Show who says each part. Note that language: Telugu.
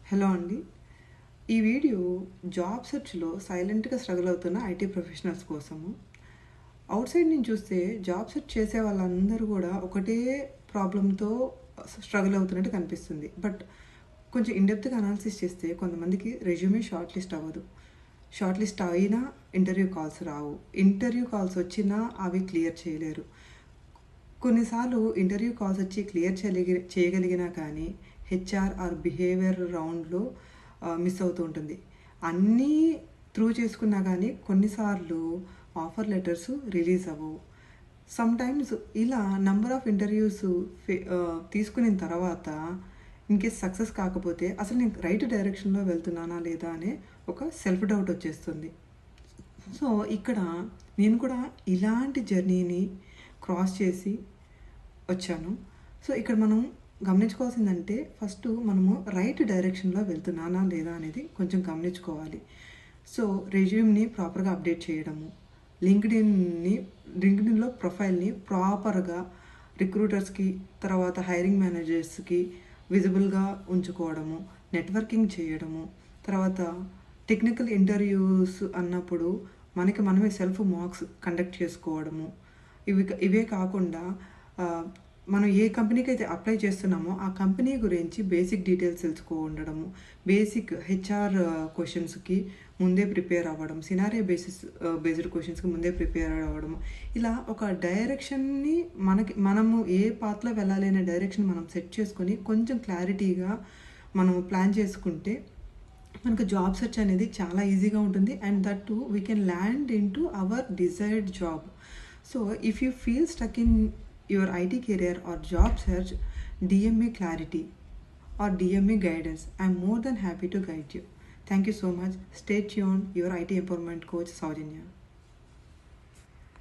Speaker 1: హలో అండి. ఈ వీడియో జాబ్ సెర్చ్‌లో సైలెంట్‌గా స్ట్రగుల్ అవుతున్న ఐటీ ప్రొఫెషనల్స్ కోసము. ఔట్ సైడ్ నుంచి చూస్తే జాబ్ సెర్చ్ చేసే వాళ్ళందరూ గూడా ఒకటే ప్రాబ్లమ్‌తో స్ట్రగుల్ అవుతున్నట్టు కనిపిస్తుంది. బట్ కొంచెం ఇన్ డెప్త్‌గా అనాలిసిస్ చేస్తే కొంతమందికి రెజ్యూమే షార్ట్ లిస్ట్ అవ్వదు. షార్ట్ లిస్ట్ అయినా ఇంటర్వ్యూ కాల్స్ రావు. ఇంటర్వ్యూ కాల్స్ వచ్చినా అవి క్లియర్ చేయలేరు. కొన్నిసార్లు ఇంటర్వ్యూ కాల్స్ వచ్చి క్లియర్ చేయగలిగినా కానీ హెచ్ఆర్ ఆర్ బిహేవియర్ రౌండ్లో మిస్ అవుతూ ఉంటుంది. అన్నీ త్రూ చేసుకున్నా కానీ కొన్నిసార్లు ఆఫర్ లెటర్స్ రిలీజ్ అవ్వవు. సమ్టైమ్స్ ఇలా నంబర్ ఆఫ్ ఇంటర్వ్యూస్ తీసుకున్న తర్వాత ఇన్కేస్ సక్సెస్ కాకపోతే అసలు నేను రైట్ డైరెక్షన్లో వెళ్తున్నానా లేదా అనే ఒక సెల్ఫ్ డౌట్ వచ్చేస్తుంది. సో ఇక్కడ నేను కూడా ఇలాంటి జర్నీని క్రాస్ చేసి వచ్చాను. సో ఇక్కడ మనం గమనించుకోవాల్సిందంటే ఫస్ట్ మనము రైట్ డైరెక్షన్లో వెళ్తున్నానా లేదా అనేది కొంచెం గమనించుకోవాలి. సో రెజ్యూమ్ని ప్రాపర్గా అప్డేట్ చేయడము, లింక్డ్ఇన్లో ప్రొఫైల్ని ప్రాపర్గా రిక్రూటర్స్కి, తర్వాత హైరింగ్ మేనేజర్స్కి విజిబుల్గా ఉంచుకోవడము, నెట్వర్కింగ్ చేయడము, తర్వాత టెక్నికల్ ఇంటర్వ్యూస్ అన్నప్పుడు మనమే సెల్ఫ్ మాక్స్ కండక్ట్ చేసుకోవడము. ఇవే కాకుండా మనం ఏ కంపెనీకి అయితే అప్లై చేస్తున్నామో ఆ కంపెనీ గురించి బేసిక్ డీటెయిల్స్ తెలుసుకోవడము, బేసిక్ హెచ్ఆర్ క్వశ్చన్స్కి ముందే ప్రిపేర్ అవ్వడం, సినారియో బేస్డ్ క్వశ్చన్స్కి ముందే ప్రిపేర్ అవ్వడము. ఇలా ఒక డైరెక్షన్ని మనము ఏ పాత్లో వెళ్ళాలి అనే డైరెక్షన్ మనం సెట్ చేసుకొని కొంచెం క్లారిటీగా మనం ప్లాన్ చేసుకుంటే మనకు జాబ్ సెర్చ్ అనేది చాలా ఈజీగా ఉంటుంది. And that to we can land in to our desired job. So if you feel stuck in your IT career or job search, DM me clarity or DM me guidance. I'm more than happy to guide you. Thank you so much. Stay tuned. Your IT empowerment coach, Saujanya.